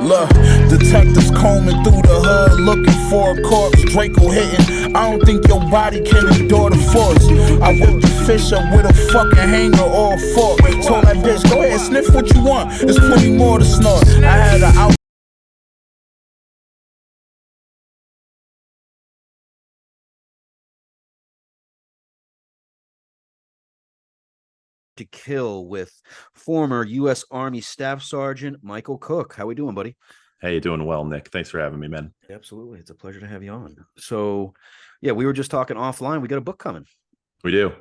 Look, detectives combing through the hood looking for a corpse. Draco hitting, I don't think your body can endure the force. I whipped the fish up with a fucking hanger or a fork. Told that bitch, go ahead, sniff what you want, there's plenty more to snort. I had an out to kill with former U.S. Army Staff Sergeant Michael Cook. How we doing, buddy? Hey, doing well, Nick. Thanks for having me, man. Absolutely. It's a pleasure to have you on. So, yeah, we were just talking offline. We got a book coming. We do.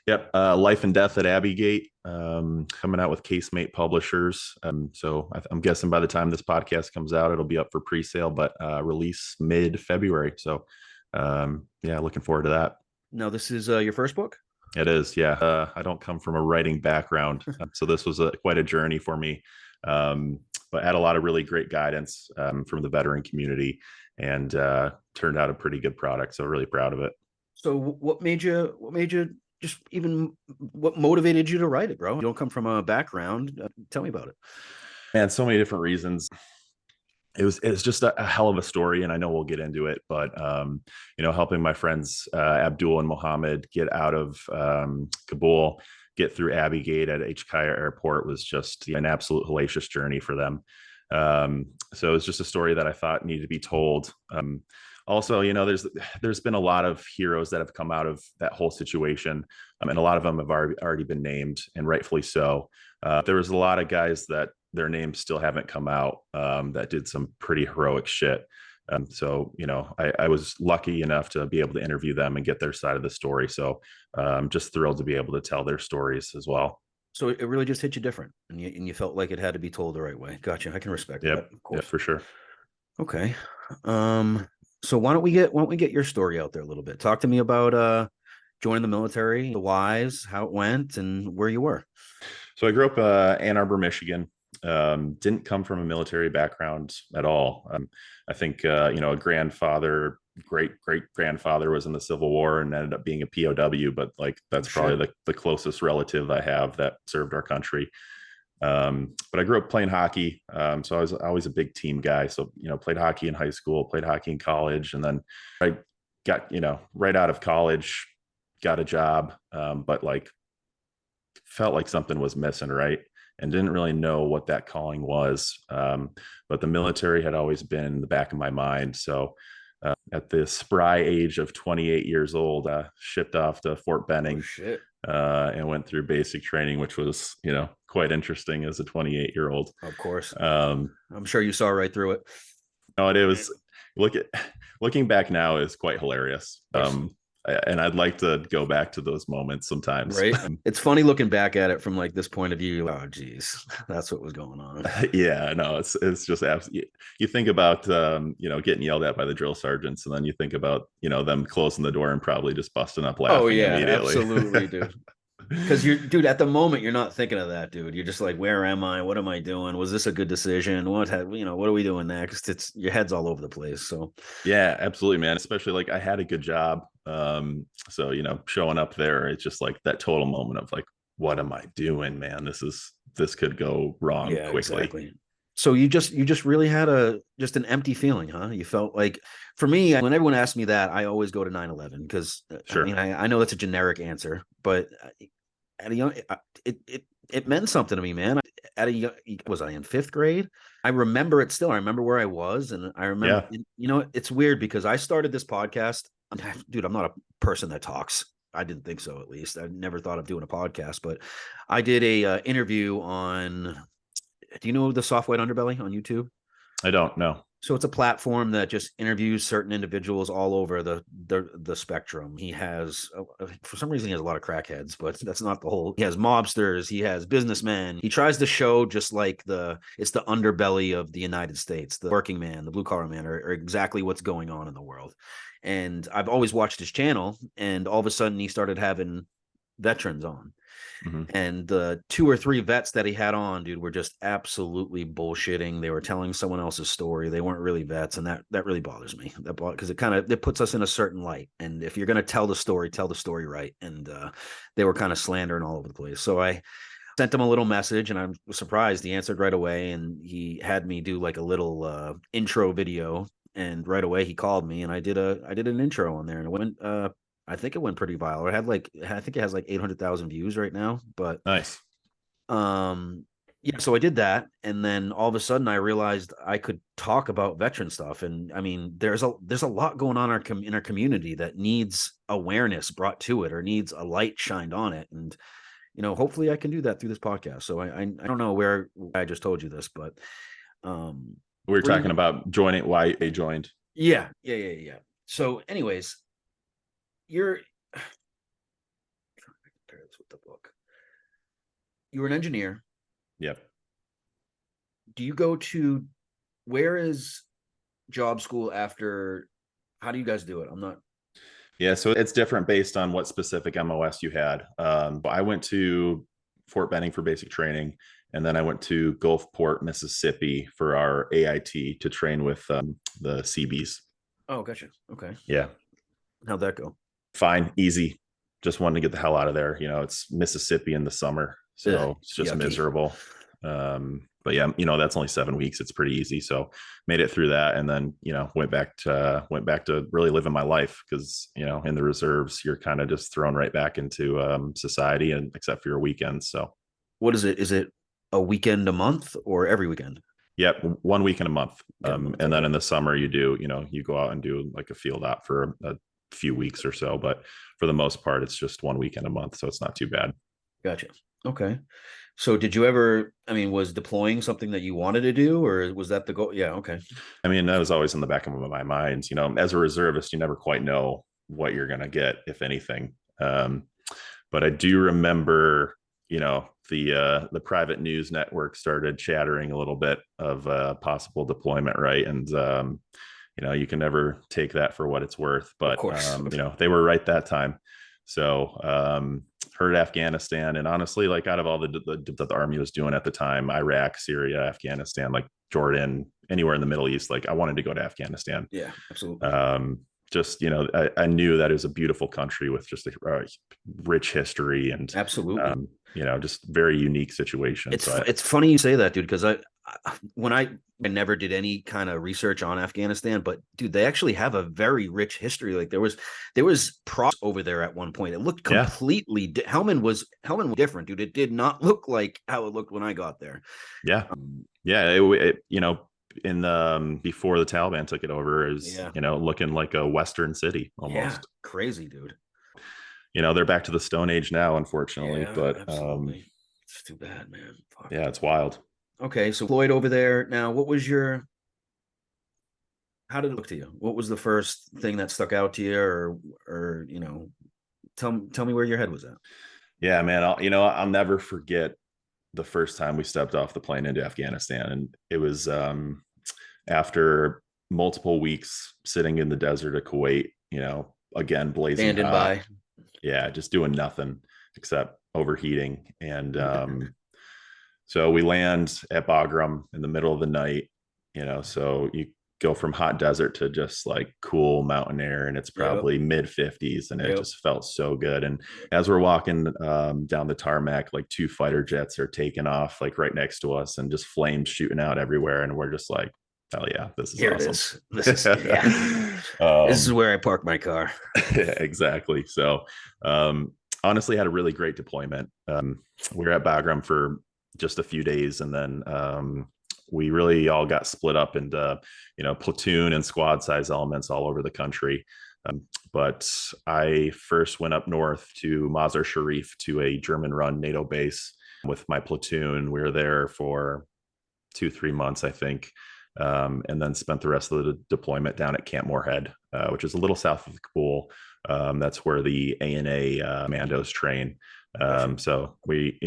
Yep. Life and Death at Abbey Gate, coming out with Casemate Publishers. So I'm guessing by the time this podcast comes out, it'll be up for pre-sale, but release mid-February. So, yeah, looking forward to that. Now, this is your first book? It is, yeah. I don't come from a writing background, so this was quite a journey for me. But had a lot of really great guidance from the veteran community, and turned out a pretty good product. So really proud of it. So what made you just even what motivated you to write it, bro? You don't come from a background. Tell me about it. Man, so many different reasons. It was just a hell of a story, and I know we'll get into it, but helping my friends Abdul and Mohammed get out of Kabul, get through Abbey Gate at Aicardi Airport was just an absolute hellacious journey for them. So it was just a story that I thought needed to be told. Also, there's been a lot of heroes that have come out of that whole situation, and a lot of them have already been named, and rightfully so. There was a lot of guys that their names still haven't come out that did some pretty heroic shit. So, I was lucky enough to be able to interview them and get their side of the story. So I'm just thrilled to be able to tell their stories as well. So it really just hit you different, and you felt like it had to be told the right way. Gotcha. I can respect that. Of course. Yeah, for sure. Okay. So why don't we get your story out there a little bit? Talk to me about joining the military, the whys, how it went, and where you were. So I grew up Ann Arbor, Michigan. Didn't come from a military background at all. I think a great grandfather was in the Civil War and ended up being a POW, but like that's probably the closest relative I have that served our country. But I grew up playing hockey, so I was always a big team guy. So played hockey in high school, played hockey in college, and then I got right out of college, got a job, but like felt like something was missing, right? And didn't really know what that calling was. But the military had always been in the back of my mind. So at the spry age of 28 years old, shipped off to Fort Benning and went through basic training, which was, quite interesting as a 28-year-old. Of course. I'm sure you saw right through it. No, it was looking back now is quite hilarious. And I'd like to go back to those moments sometimes. Right. It's funny looking back at it from like this point of view. Oh, geez, that's what was going on. Yeah, no, it's just absolutely. You think about getting yelled at by the drill sergeants, and then you think about them closing the door and probably just busting up laughing. Oh yeah, immediately. absolutely, dude. Because at the moment you're not thinking of that, dude. You're just like, where am I? What am I doing? Was this a good decision? What are we doing next? It's your head's all over the place. So yeah, absolutely, man. Especially like I had a good job. So showing up there, it's just like that total moment of like, what am I doing, man? This could go wrong quickly. Exactly. So you just really had an empty feeling, huh? You felt like, for me, when everyone asks me that, I always go to 9/11 because I know that's a generic answer, but at a young, it meant something to me, man. Was I in 5th grade? I remember it still. I remember where I was, and I remember. It's weird because I started this podcast. Dude, I'm not a person that talks. I didn't think so, at least. I never thought of doing a podcast, but I did a interview on. Do you know the Soft White Underbelly on YouTube? I don't know. So it's a platform that just interviews certain individuals all over the spectrum. He has, for some reason, he has a lot of crackheads, but that's not the whole. He has mobsters. He has businessmen. He tries to show just like it's the underbelly of the United States, the working man, the blue collar man, or exactly what's going on in the world. And I've always watched his channel, and all of a sudden he started having veterans on. Mhm. And the 2 or 3 vets that he had on, dude, were just absolutely bullshitting. They were telling someone else's story. They weren't really vets, and that really bothers me. Because it puts us in a certain light. And if you're going to tell the story right. And they were kind of slandering all over the place. So I sent him a little message, and I'm surprised he answered right away. And he had me do like a little intro video. And right away he called me, and I did an intro on there, and it went I think it went pretty viral. I think it has like 800,000 views right now. But Nice. yeah, so I did that, and then all of a sudden I realized I could talk about veteran stuff. And I mean, there's a lot going on in our community that needs awareness brought to it, or needs a light shined on it. And hopefully I can do that through this podcast. So I don't know where I just told you this, but we were talking about joining, why they joined. Yeah. So anyways, you're compare this with the book. You were an engineer. Yep. Do you go to, where is job school after? How do you guys do it? I'm not. Yeah, so it's different based on what specific MOS you had. But I went to Fort Benning for basic training, and then I went to Gulfport, Mississippi for our AIT to train with the CBs. Oh, gotcha. Okay. Yeah. How'd that go? Fine, easy. Just wanted to get the hell out of there. It's Mississippi in the summer, so it's just yucky. Miserable. But yeah, that's only 7 weeks. It's pretty easy. So made it through that, and then went back to really living my life, because in the reserves you're kind of just thrown right back into society, and except for your weekends. So what is it? Is it a weekend a month or every weekend? Yep, 1 week in a month. And then in the summer you do, you go out and do like a field op for a few weeks or so, but for the most part it's just 1 weekend a month, so it's not too bad. Gotcha. Okay. So did you ever, was deploying something that you wanted to do, or was that the goal? Yeah. Okay. I mean, that was always in the back of my mind. As a reservist, you never quite know what you're going to get, if anything. But I do remember, the private news network started chattering a little bit of possible deployment, right? And you can never take that for what it's worth, but they were right that time. So heard Afghanistan, and honestly, like out of all the army was doing at the time, Iraq, Syria, Afghanistan, like Jordan, anywhere in the Middle East, like I wanted to go to Afghanistan. Yeah, absolutely. Just I knew that it was a beautiful country with just a rich history, and absolutely, just very unique situation. It's funny you say that, dude, because I never did any kind of research on Afghanistan, but dude, they actually have a very rich history. Like there was props over there at one point. It looked completely Helmand was different, dude. It did not look like how it looked when I got there. Yeah. In before the Taliban took it over, is looking like a Western city almost. Yeah, crazy, dude. They're back to the Stone Age now, unfortunately, but absolutely. It's too bad, man. Fuck. Yeah, it's wild. Okay, so Floyd over there. Now, how did it look to you? What was the first thing that stuck out to you, or tell me where your head was at? Yeah, man, I'll never forget the first time we stepped off the plane into Afghanistan, and it was after multiple weeks sitting in the desert of Kuwait, again blazing hot. By. Yeah, just doing nothing except overheating. And so we land at Bagram in the middle of the night, so you go from hot desert to just like cool mountain air, and it's probably mid 50s, and it just felt so good. And as we're walking down the tarmac, like 2 fighter jets are taking off like right next to us, and just flames shooting out everywhere, and we're just like, hell yeah, this is awesome. This is this is where I park my car. Yeah, exactly. So honestly, had a really great deployment. We were at Bagram for just a few days, and then we really all got split up into platoon and squad size elements all over the country. But I first went up north to Mazar Sharif, to a German run NATO base with my platoon. We were there for 2-3 months, I think. And then spent the rest of the deployment down at Camp Moorhead, which is a little south of Kabul. That's where the ANA commandos train. So we,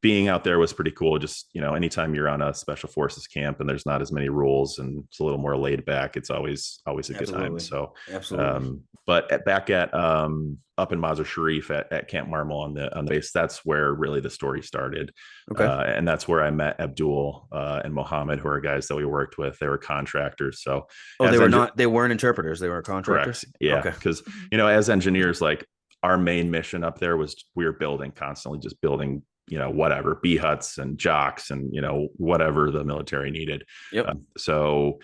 being out there was pretty cool. Just, anytime you're on a special forces camp and there's not as many rules and it's a little more laid back, it's always a good time. So, Absolutely. but back at up in Mazar Sharif at Camp Marmel on the base, that's where really the story started. Okay. And that's where I met Abdul and Mohammed, who are guys that we worked with. They were contractors. So they weren't interpreters, they were contractors. Correct. Yeah. Okay. Because, as engineers, like our main mission up there was we were constantly just building, whatever, bee huts and jocks and, whatever the military needed. Yep. So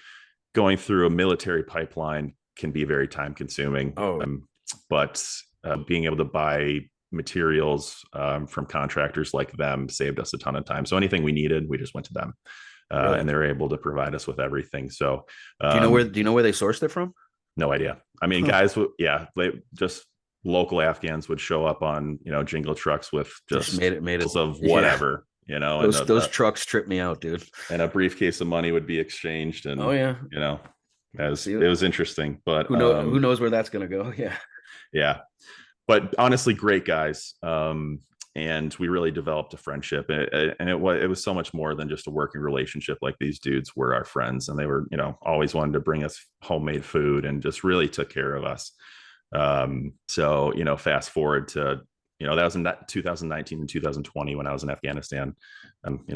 going through a military pipeline can be very time consuming. But being able to buy materials from contractors like them saved us a ton of time. So anything we needed, we just went to them. Really? And they were able to provide us with everything. So do you know where they sourced it from? No idea. I mean, guys, they just local Afghans would show up on, jingle trucks with just made it of whatever, those trucks trip me out, dude. And a briefcase of money would be exchanged. And, it was interesting, but who knows where that's going to go. Yeah. Yeah. But honestly, great guys. And we really developed a friendship, and it was so much more than just a working relationship. Like, these dudes were our friends, and they were, always wanted to bring us homemade food and just really took care of us. So, fast forward to, that was in 2019 and 2020 when I was in Afghanistan.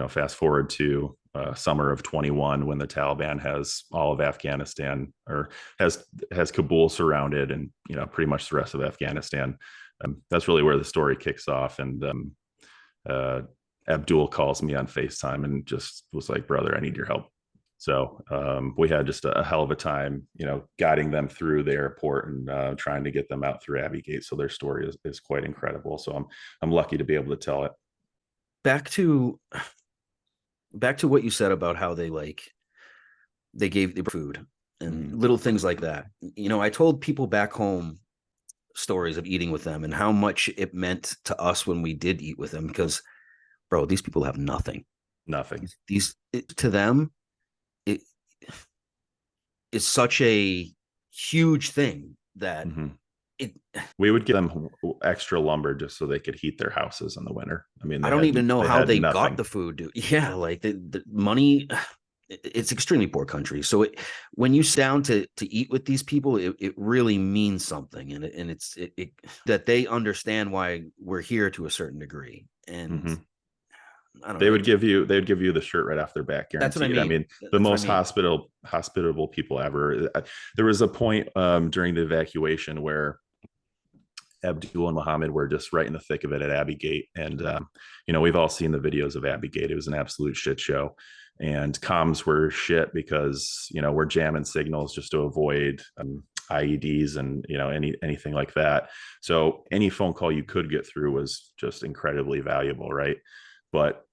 Fast forward to summer of 21 when the Taliban has all of Afghanistan, or has Kabul surrounded, and, pretty much the rest of Afghanistan. That's really where the story kicks off. And Abdul calls me on FaceTime and just was like, brother, I need your help. So we had just a hell of a time, guiding them through the airport and trying to get them out through Abbey Gate. So their story is quite incredible. So I'm lucky to be able to tell it. Back to what you said about how they gave the food and little things like that. I told people back home stories of eating with them and how much it meant to us when we did eat with them, because, bro, these people have nothing. To them, it is such a huge thing that we would give them extra lumber just so they could heat their houses in the winter. I mean, I don't even know how they got the food, dude. Yeah, like the money. It's extremely poor country. So when you sit down to eat with these people, it really means something, and it's that they understand why we're here to a certain degree. And I don't know. They'd give you the shirt right off their back. Guaranteed. That's what I mean. The most hospitable people ever. There was a point during the evacuation where Abdul and Mohammed were just right in the thick of it at Abbey Gate. And, we've all seen the videos of Abbey Gate. It was an absolute shit show. And comms were shit because, we're jamming signals just to avoid IEDs and, anything like that. So any phone call you could get through was just incredibly valuable, right? But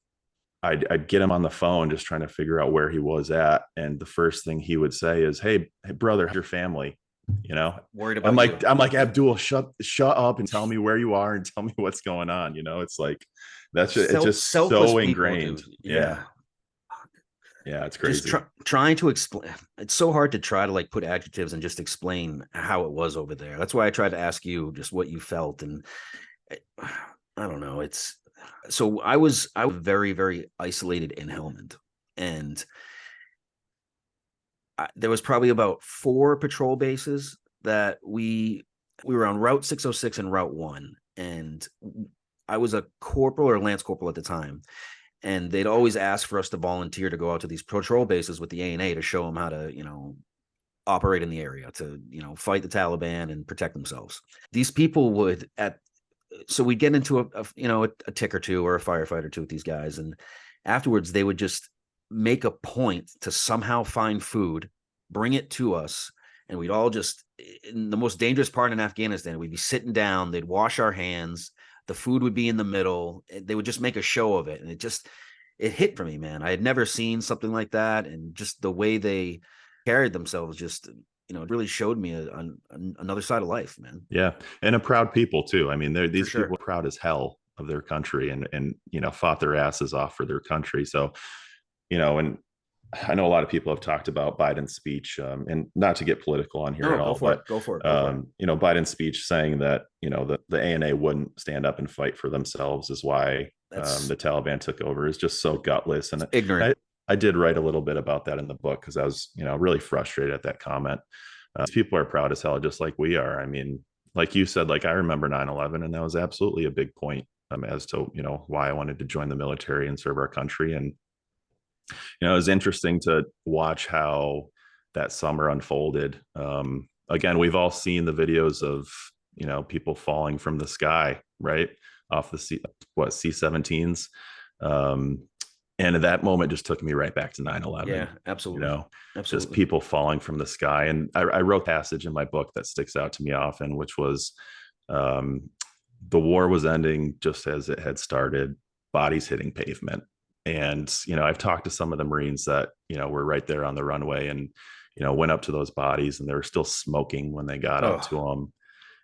I'd get him on the phone just trying to figure out where he was at. And the first thing he would say is, hey brother, how's your family? Worried about I'm like, Abdul, shut up and tell me where you are and tell me what's going on. It's like, it's just so ingrained. Yeah. Yeah, it's crazy. Just trying to explain. It's so hard to try to put adjectives and just explain how it was over there. That's why I tried to ask you just what you felt. And I don't know. So I was very, very isolated in Helmand, and there was probably about 4 patrol bases that we were on Route 606 and Route 1. And I was a corporal or lance corporal at the time. And they'd always ask for us to volunteer to go out to these patrol bases with the ANA to show them how to, operate in the area, to, fight the Taliban and protect themselves. These people would so we'd get into a tick or two or a firefight or two with these guys. And afterwards they would just make a point to somehow find food, bring it to us. And we'd all just, in the most dangerous part in Afghanistan, we'd be sitting down, they'd wash our hands. The food would be in the middle. They would just make a show of it. And it hit for me, man. I had never seen something like that. And just the way they carried themselves, just, it really showed me another side of life, man. Yeah. And a proud people too. I mean, these people are proud as hell of their country and fought their asses off for their country. So, and I know a lot of people have talked about Biden's speech, and not to get political on here No, at all, but go for it. you know, Biden's speech saying that, you know, the ANA wouldn't stand up and fight for themselves is why That's the Taliban took over, is just so gutless. And ignorant. I did write a little bit about that in the book because I was, you know, really frustrated at that comment. These people are proud as hell, just like we are. I mean, like you said, like I remember 9/11, and that was absolutely a big point as to, you know, why I wanted to join the military and serve our country. And you know, it was interesting to watch how that summer unfolded. Again, we've all seen the videos of, you know, people falling from the sky, right, off the C-17s. And that moment just took me right back to 9/11. Yeah, absolutely. You know, Absolutely. just people falling from the sky. And I wrote a passage in my book that sticks out to me often, which was the war was ending just as it had started, bodies hitting pavement. And, you know, I've talked to some of the Marines that, you know, were right there on the runway and, you know, went up to those bodies and they were still smoking when they got up to them.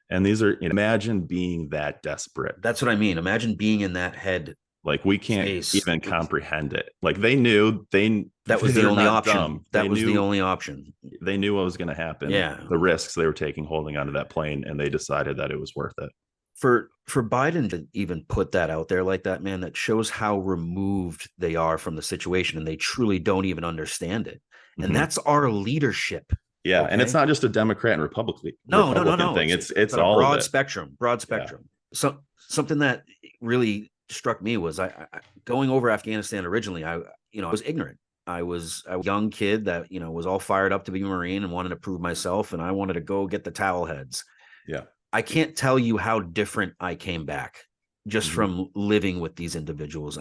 And these are, imagine being that desperate. That's what I mean. Imagine being in that head. Like we can't even comprehend it. Like they knew that was the only option. Dumb. That was the only option. They knew what was going to happen. Yeah. The risks they were taking holding onto that plane, and they decided that it was worth it. For Biden to even put that out there like that, man, that shows how removed they are from the situation, and they truly don't even understand it. And that's our leadership. Yeah, okay? And it's not just a Democrat and Republican thing. It's all broad spectrum. Yeah. So something that really struck me was I going over Afghanistan originally. I was ignorant. I was a young kid that, you know, was all fired up to be a Marine and wanted to prove myself, and I wanted to go get the towel heads. Yeah. I can't tell you how different I came back just from living with these individuals.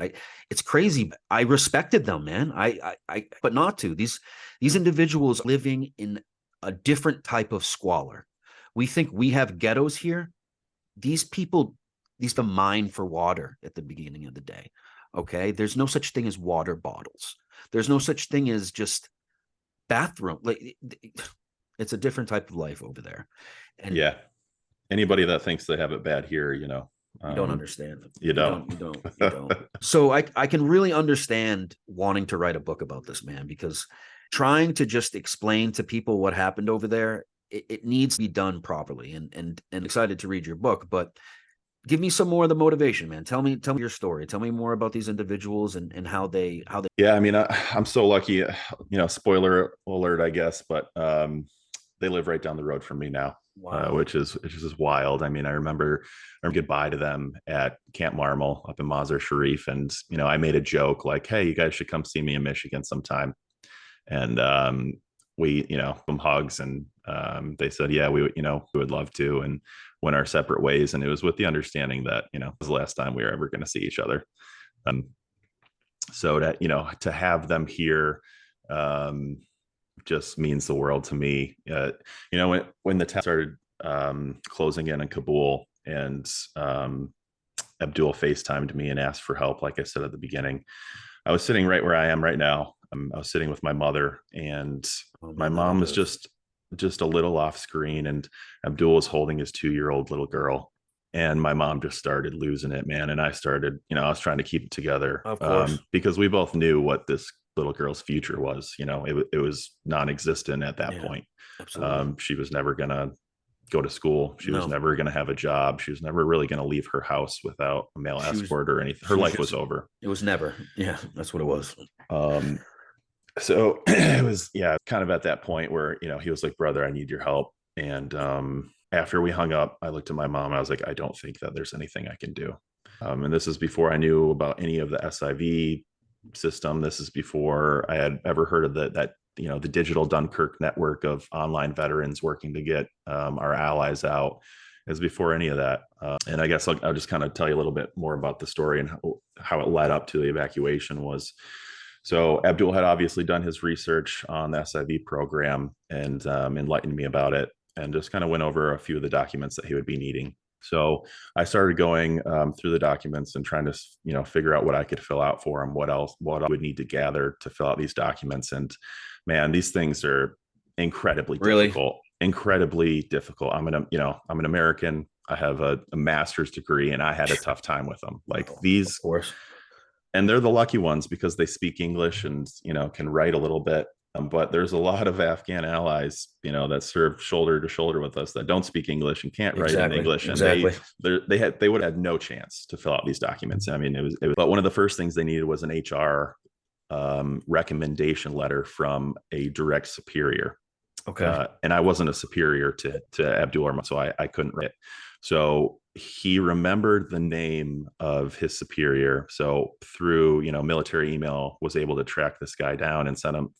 It's crazy. I respected them, man. But not to these individuals living in a different type of squalor. We think we have ghettos here. These people, the mine for water at the beginning of the day. Okay. There's no such thing as water bottles. There's no such thing as just bathroom. Like it's a different type of life over there. And yeah. Anybody that thinks they have it bad here, you know, you don't understand. You don't. You don't. So I can really understand wanting to write a book about this, man, because trying to just explain to people what happened over there, it needs to be done properly. And excited to read your book, but give me some more of the motivation, man. Tell me your story. Tell me more about these individuals and how they. Yeah, I mean, I'm so lucky. You know, spoiler alert, I guess, but they live right down the road from me now. Wow. Which is wild. I mean, I remember goodbye to them at Camp Marmel up in Mazar Sharif, and you know, I made a joke like, "Hey, you guys should come see me in Michigan sometime." And we, you know, some hugs, and they said, "Yeah, we would love to," and went our separate ways. And it was with the understanding that, you know, it was the last time we were ever going to see each other. So that, you know, to have them here just means the world to me. You know, when the test started closing in Kabul, and Abdul FaceTimed me and asked for help, like I said at the beginning, I was sitting right where I am right now. I was sitting with my mother, and my mom was just a little off screen, and Abdul was holding his 2-year-old little girl, and my mom just started losing it, man. And I started, you know, I was trying to keep it together, of course, because we both knew what this little girl's future was. You know, it was non-existent at that point. Absolutely. She was never gonna go to school. She was never gonna have a job. She was never really gonna leave her house without a male escort or anything. Her life was over. It was never. Yeah, that's what it was. So it was, yeah, kind of at that point where, you know, he was like, "Brother, I need your help." And after we hung up, I looked at my mom. I was like, "I don't think that there's anything I can do." And this is before I knew about any of the SIV system. This is before I had ever heard of that, you know, the digital Dunkirk network of online veterans working to get our allies out. It was before any of that. And I guess I'll just kind of tell you a little bit more about the story and how it led up to the evacuation was. So Abdul had obviously done his research on the SIV program and enlightened me about it, and just kind of went over a few of the documents that he would be needing. So I started going through the documents and trying to, you know, figure out what I could fill out for him, what I would need to gather to fill out these documents. And man, these things are incredibly difficult. Incredibly difficult. I'm an American. I have a master's degree, and I had a tough time with them. Like these, of course. and they're the lucky ones because they speak English and, can write a little bit. But there's a lot of Afghan allies, that serve shoulder to shoulder with us that don't speak English and can't write in English, and they would have had no chance to fill out these documents. I mean, it was. But one of the first things they needed was an HR recommendation letter from a direct superior. Okay. And I wasn't a superior to Abdul, so I couldn't write it. So he remembered the name of his superior. So through, military email, was able to track this guy down and sent him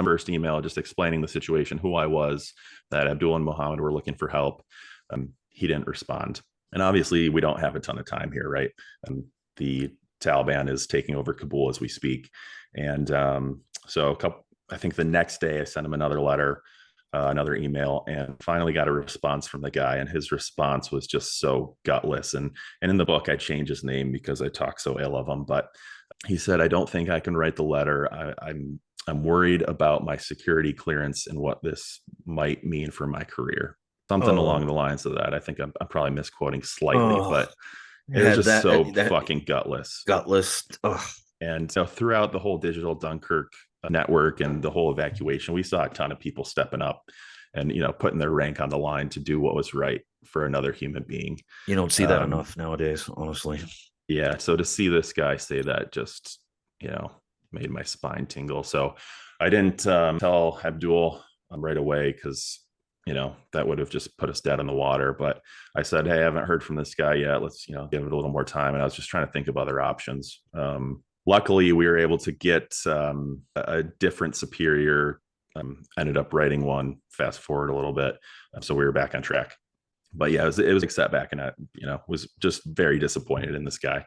first email just explaining the situation, who I was, that Abdul and Muhammad were looking for help. He didn't respond. And obviously we don't have a ton of time here, right? The Taliban is taking over Kabul as we speak. And so I think the next day I sent him another letter, another email, and finally got a response from the guy. And his response was just so gutless. And in the book, I changed his name because I talk so ill of him. But he said, "I don't think I can write the letter. I'm worried about my security clearance and what this might mean for my career." Something along the lines of that. I think I'm probably misquoting slightly, but it was just fucking gutless. And so throughout the whole digital Dunkirk network and the whole evacuation, we saw a ton of people stepping up and, putting their rank on the line to do what was right for another human being. You don't see that enough nowadays, honestly. Yeah. So to see this guy say that just, made my spine tingle. So I didn't tell Abdul right away because, that would have just put us dead in the water. But I said, "Hey, I haven't heard from this guy yet. Let's, give it a little more time." And I was just trying to think of other options. Luckily, we were able to get a different superior, ended up writing one, fast forward a little bit. So we were back on track. But yeah, it was a setback, and I, was just very disappointed in this guy.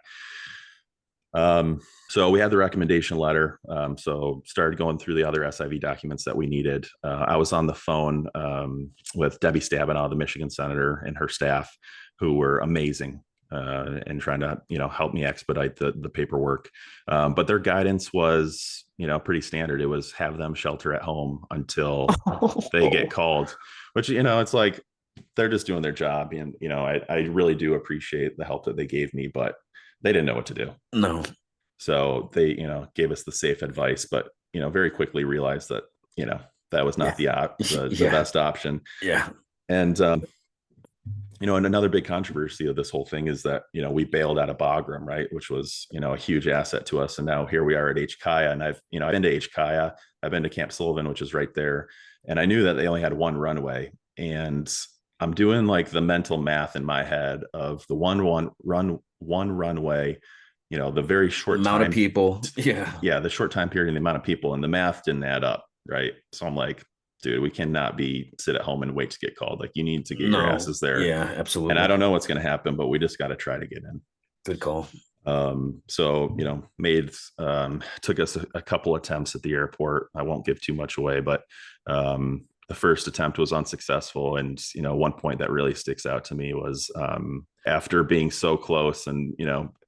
So we had the recommendation letter. So started going through the other SIV documents that we needed. I was on the phone with Debbie Stabenow, the Michigan senator, and her staff, who were amazing. And trying to, help me expedite the paperwork. But their guidance was, pretty standard. It was have them shelter at home until they get called, which, it's like, they're just doing their job. And, I really do appreciate the help that they gave me, but they didn't know what to do. No. So they, gave us the safe advice, but, very quickly realized that, that was not the best option. Yeah. And, and another big controversy of this whole thing is that, we bailed out of Bagram, right? Which was, a huge asset to us. And now here we are at HKIA, and I've been to HKIA, I've been to Camp Sullivan, which is right there. And I knew that they only had one runway, and I'm doing like the mental math in my head of the one runway, the very short amount of people. Yeah. The short time period and the amount of people, and the math didn't add up. Right. So I'm like, dude, we cannot sit at home and wait to get called. Like, you need to get your asses there. Yeah, absolutely. And I don't know what's going to happen, but we just got to try to get in. Good call. So, took us a couple attempts at the airport. I won't give too much away, but, the first attempt was unsuccessful. And, one point that really sticks out to me was, after being so close and,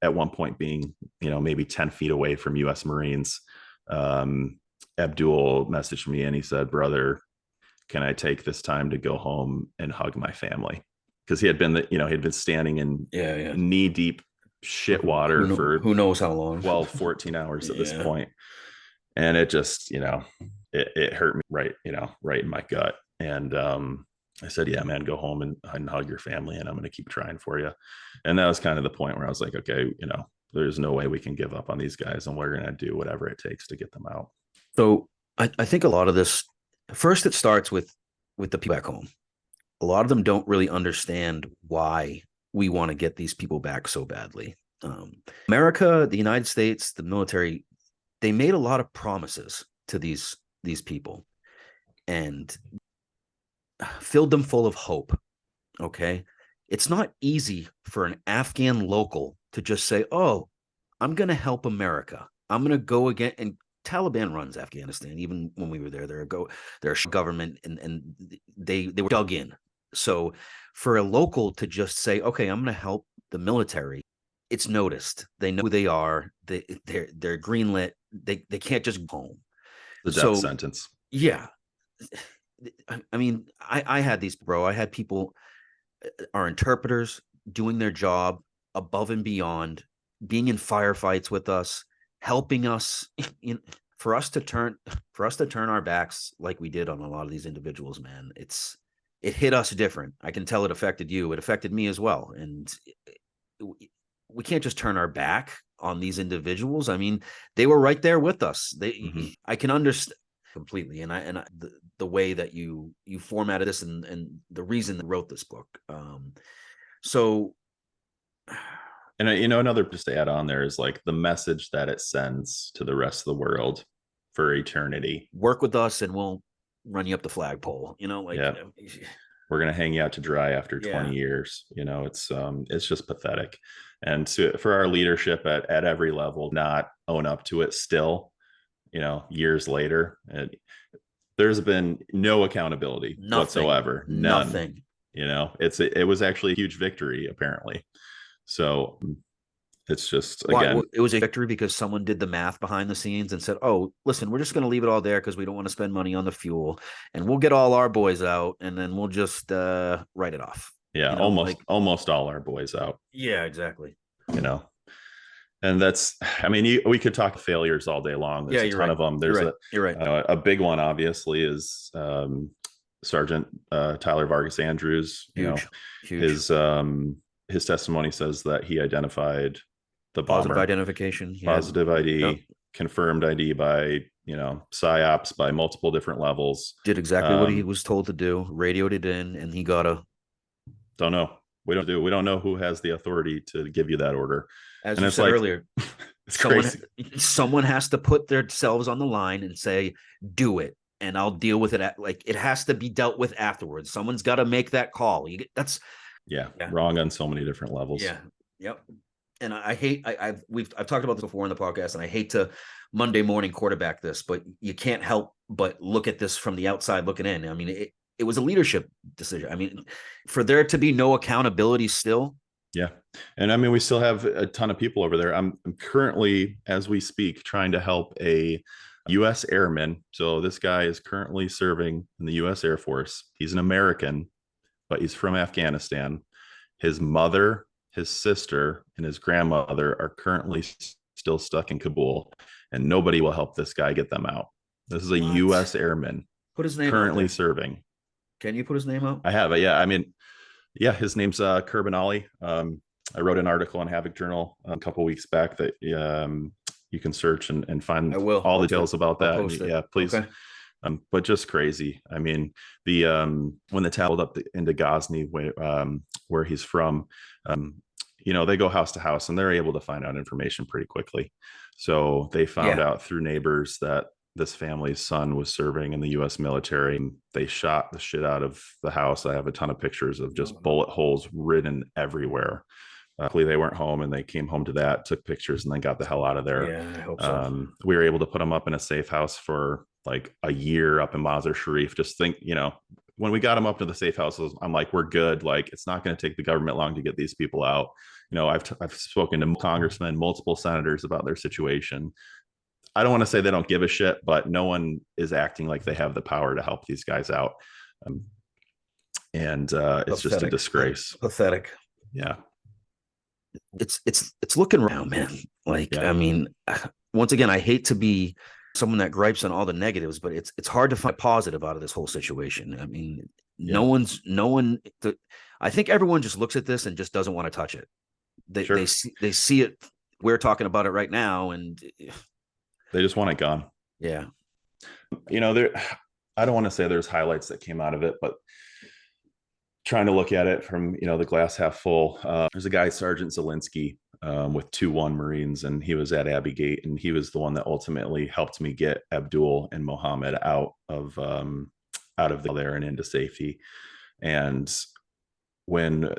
at one point being, maybe 10 feet away from US Marines, Abdul messaged me and he said, "Brother, can I take this time to go home and hug my family?" Because he had been standing in knee deep shit water for who knows how long, 12, 14 hours at this point. And it just, it hurt me right in my gut. And I said, "Yeah, man, go home and hug your family, and I'm going to keep trying for you." And that was kind of the point where I was like, okay, there's no way we can give up on these guys, and we're going to do whatever it takes to get them out. So I think a lot of this, first, it starts with the people back home. A lot of them don't really understand why we want to get these people back so badly. America, the United States, the military, they made a lot of promises to these people and filled them full of hope. Okay. It's not easy for an Afghan local to just say, "Oh, I'm going to help America. I'm going to go again." And Taliban runs Afghanistan. Even when we were there, they're a government, and they were dug in. So for a local to just say, "Okay, I'm going to help the military," it's noticed. They know who they are. They're greenlit. They can't just go home. The death sentence. Yeah. I mean, I had these, bro. I had people, our interpreters, doing their job above and beyond, being in firefights with us, helping us, for us to turn our backs like we did on a lot of these individuals, man. It hit us different. I can tell it affected you. It affected me as well. And we can't just turn our back on these individuals. I mean, they were right there with us. I can understand completely. And the way that you formatted this and the reason that wrote this book. And another just to add on there is like the message that it sends to the rest of the world for eternity. Work with us and we'll run you up the flagpole, we're going to hang you out to dry after 20 years. It's just pathetic. And for our leadership at every level, not own up to it still, years later, there's been no accountability whatsoever. None. Nothing. It was actually a huge victory, apparently. So it's just, again, it was a victory because someone did the math behind the scenes and said, oh, listen, we're just going to leave it all there because we don't want to spend money on the fuel, and we'll get all our boys out and then we'll just write it off. Yeah. Almost all our boys out. Yeah, exactly. And that's, we could talk failures all day long. There's a ton of them. There's you're right. A big one, obviously, is Sergeant Tyler Vargas Andrews. Huge. His testimony says that he identified the positive bomber. identification, positive ID, confirmed ID by psyops by multiple different levels. Did exactly what he was told to do. Radioed it in, and he got a. Don't know. We don't know who has the authority to give you that order. As you said earlier, it's crazy. Someone has to put themselves on the line and say, "Do it," and I'll deal with it. It has to be dealt with afterwards. Someone's got to make that call. Wrong on so many different levels. Yeah. Yep. And I've talked about this before in the podcast, and I hate to Monday morning quarterback this, but you can't help but look at this from the outside looking in. I mean, it was a leadership decision. I mean, for there to be no accountability still. Yeah. And we still have a ton of people over there. I'm currently, as we speak, trying to help a U.S. airman. So this guy is currently serving in the U.S. Air Force. He's an American, but he's from Afghanistan. His mother, his sister, and his grandmother are currently still stuck in Kabul, and nobody will help this guy get them out. This is a U.S. airman. Put his name currently serving. Can you put his name out? I have. Yeah. His name's Kurban Ali. I wrote an article on Havoc Journal a couple of weeks back that you can search and find all the details about that. Yeah, please. Okay. But just crazy. I mean, when the traveled up into Ghazni, where he's from, they go house to house and they're able to find out information pretty quickly. So they found out through neighbors that this family's son was serving in the U.S. military. They shot the shit out of the house. I have a ton of pictures of just bullet holes written everywhere. Luckily, they weren't home, and they came home to that, took pictures, and then got the hell out of there. Yeah, I hope so. We were able to put them up in a safe house for like a year up in Mazar Sharif. Just think, when we got them up to the safe houses, I'm like, we're good. Like, it's not going to take the government long to get these people out. I've spoken to congressmen, multiple senators about their situation. I don't want to say they don't give a shit, but no one is acting like they have the power to help these guys out. It's just a disgrace. Pathetic. Yeah. It's looking around, man. I mean, once again, I hate to be someone that gripes on all the negatives, but it's hard to find positive out of this whole situation. I mean, I think everyone just looks at this and just doesn't want to touch it. They see it. We're talking about it right now, and they just want it gone. Yeah. I don't want to say there's highlights that came out of it, but trying to look at it from, the glass half full. There's a guy, Sergeant Zelensky, with 2-1 Marines, and he was at Abbey Gate, and he was the one that ultimately helped me get Abdul and Mohammed out of there and into safety. And when,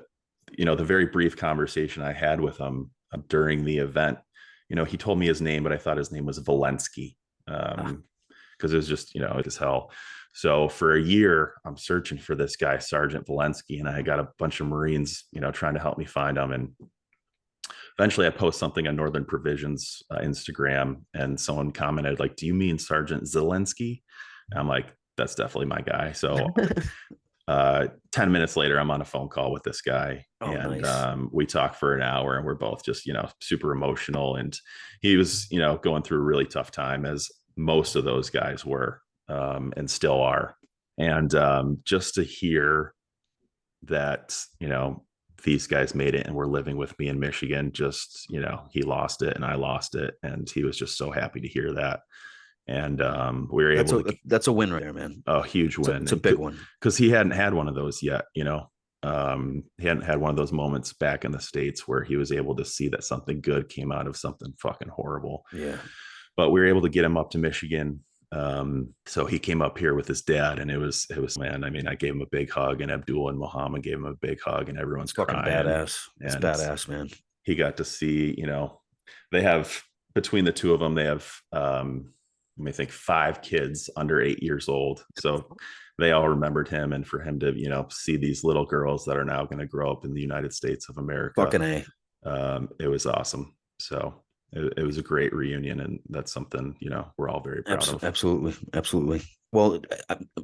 the very brief conversation I had with him during the event, he told me his name, but I thought his name was Valensky, because it was just, like as hell. So for a year, I'm searching for this guy, Sergeant Valensky, and I got a bunch of Marines, trying to help me find him. And eventually I post something on Northern Provisions Instagram, and someone commented, like, do you mean Sergeant Zelensky? And I'm like, that's definitely my guy. So 10 minutes later, I'm on a phone call with this guy, Oh, and nice. we talk for an hour, and we're both just, super emotional. And he was, going through a really tough time, as most of those guys were, and still are. And just to hear that, these guys made it and were living with me in Michigan, just, he lost it and I lost it. And he was just so happy to hear that. And we were able to, That's a win right there, man. a huge win. It's a big one. Because he hadn't had one of those yet, he hadn't had one of those moments back in the States where he was able to see that something good came out of something fucking horrible. Yeah. But we were able to get him up to Michigan. So he came up here with his dad, and it was, man, I mean, I gave him a big hug, and Abdul and Muhammad gave him a big hug, and everyone's fucking crying. badass. It's badass, man. He got to see, they have, between the two of them, they have, let me think, 5 kids under 8 years old. So they all remembered him, and for him to, see these little girls that are now going to grow up in the United States of America. Fucking A. It was awesome. So it was a great reunion, and that's something, we're all very proud of. Absolutely. Well,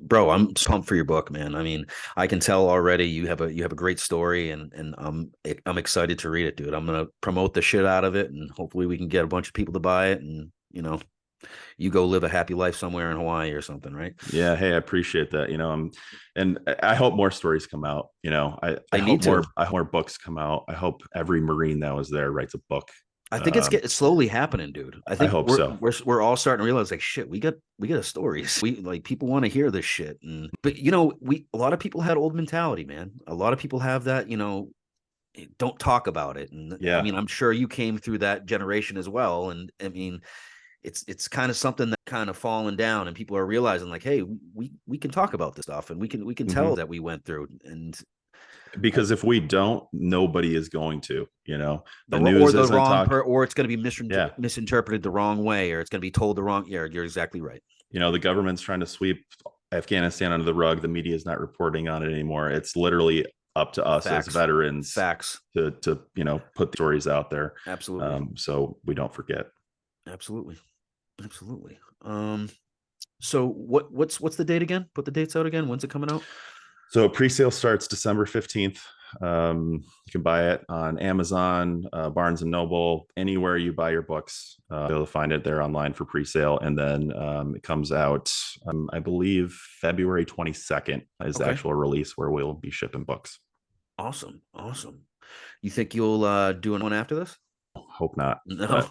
bro, I'm pumped for your book, man. I mean, I can tell already you have a great story, and I'm excited to read it, dude. I'm gonna promote the shit out of it, and hopefully we can get a bunch of people to buy it, and you go live a happy life somewhere in Hawaii or something, right? Yeah. Hey, I appreciate that. And I hope more stories come out. I hope more books come out. I hope every Marine that was there writes a book. I think it's slowly happening, dude. I hope so. We're all starting to realize, like, shit, we got a stories. We, like, people want to hear this shit. But a lot of people had old mentality, man. A lot of people have that, don't talk about it. And yeah, I mean, I'm sure you came through that generation as well. And I mean, it's kind of something that kind of fallen down, and people are realizing, like, hey, we can talk about this stuff, and we can tell that we went through. And because if we don't, nobody is going to, the news or the wrong or it's going to be misinterpreted the wrong way, or it's going to be told the wrong. Yeah, you're exactly right. The government's trying to sweep Afghanistan under the rug. The media is not reporting on it anymore. It's literally up to us as veterans to put the stories out there. Absolutely. So we don't forget. Absolutely. So what's the date again? Put the dates out again. When's it coming out? So pre-sale starts December 15th. You can buy it on Amazon, Barnes and Noble, anywhere you buy your books. You'll be able to find it there online for pre-sale. And then it comes out, I believe, February 22nd is the actual release, where we'll be shipping books. Awesome. You think you'll do one after this? Hope not. No. But,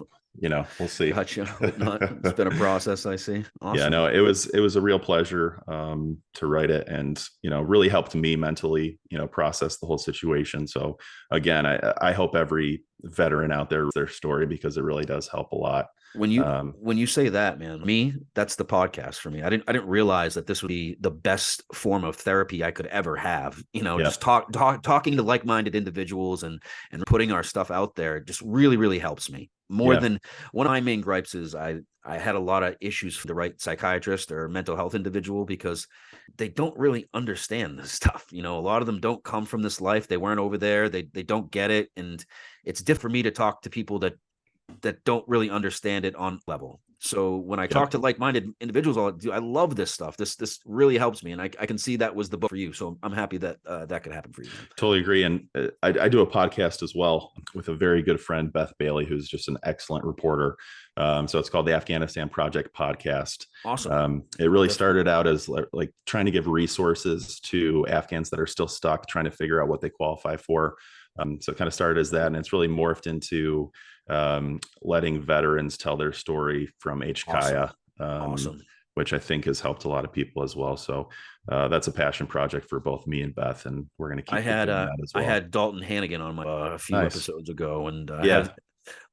we'll see. Gotcha. Hope not. It's been a process, I see. Awesome. Yeah, no, it was a real pleasure to write it, and really helped me mentally process the whole situation. So again, I hope every veteran out there, their story, because it really does help a lot. When you say that, man, that's the podcast for me. I didn't realize that this would be the best form of therapy I could ever have. Just talking to like-minded individuals and putting our stuff out there just really, really helps me. More than one of my main gripes is I had a lot of issues for the right psychiatrist or mental health individual, because they don't really understand this stuff. A lot of them don't come from this life. They weren't over there. They don't get it. And it's different for me to talk to people that don't really understand it on level. So when I talk to like-minded individuals, I love this stuff. This really helps me, and I can see that was the book for you. So I'm happy that that could happen for you. Totally agree. And I do a podcast as well with a very good friend, Beth Bailey, who's just an excellent reporter. So it's called the Afghanistan Project Podcast. Awesome. It really started out as like trying to give resources to Afghans that are still stuck, trying to figure out what they qualify for. So it kind of started as that, and it's really morphed into letting veterans tell their story from HKIA, which I think has helped a lot of people as well. So that's a passion project for both me and Beth, and we're going to keep doing that as well. I had Dalton Hannigan on my a few episodes ago, and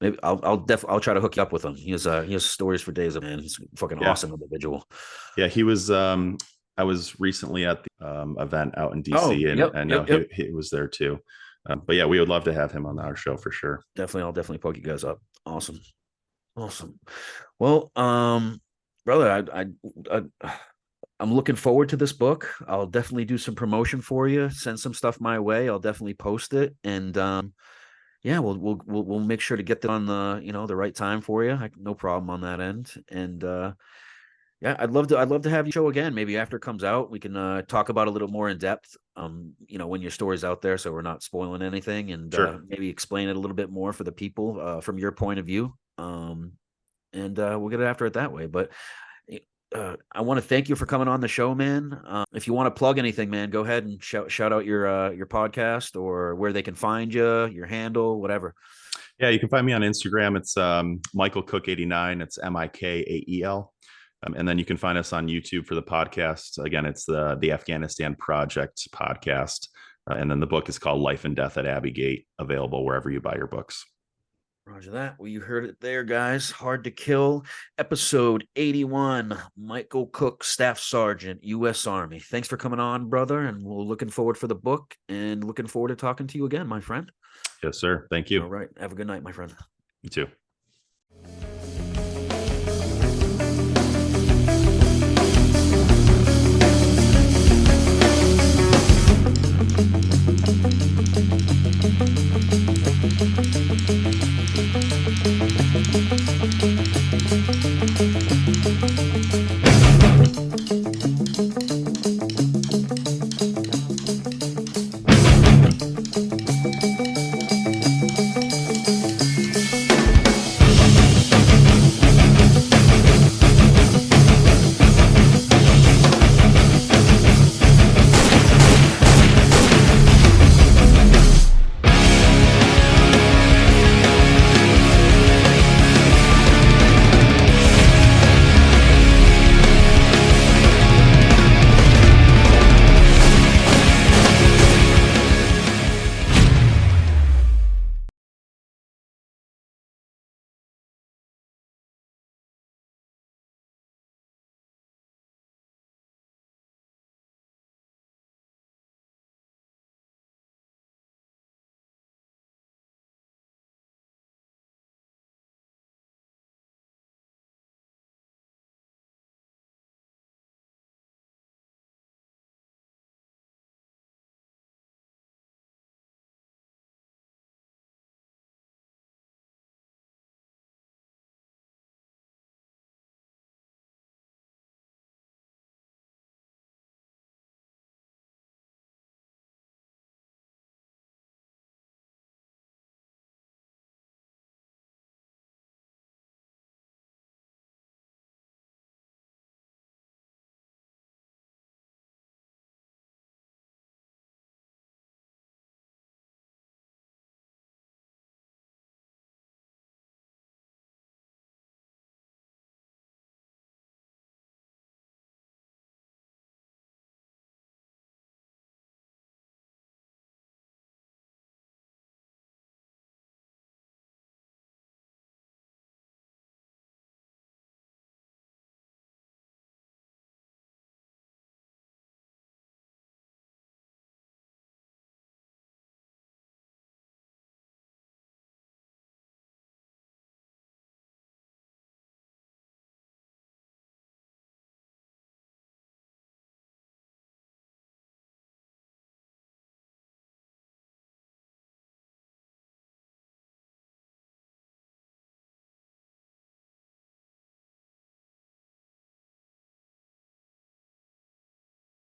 maybe I'll try to hook you up with him. He has stories for days, man. He's a fucking awesome individual. Yeah, he was. I was recently at the event out in DC, he was there too. But yeah, we would love to have him on our show for sure. Definitely. I'll definitely poke you guys up. Awesome. Well, brother, I'm looking forward to this book. I'll definitely do some promotion for you. Send some stuff my way. I'll definitely post it. And we'll make sure to get that on the right time for you. No problem on that end. And Yeah, I'd love to have you show again. Maybe after it comes out, we can talk about it a little more in depth. When your story's out there, so we're not spoiling anything, and Sure. maybe explain it a little bit more for the people from your point of view. And we'll get after it that way. But I want to thank you for coming on the show, man. If you want to plug anything, man, go ahead and shout out your podcast or where they can find you, your handle, whatever. Yeah, you can find me on Instagram. It's Michael Cook 89. It's Mikael. And then you can find us on YouTube for the podcast. Again, it's the Afghanistan Project podcast. And then the book is called Life and Death at Abbey Gate, available wherever you buy your books. Roger that. Well, you heard it there, guys. Hard to Kill, episode 81. Michael Cook, Staff Sergeant, U.S. Army. Thanks for coming on, brother. And we're looking forward for the book and looking forward to talking to you again, my friend. Yes, sir. Thank you. All right. Have a good night, my friend. You too.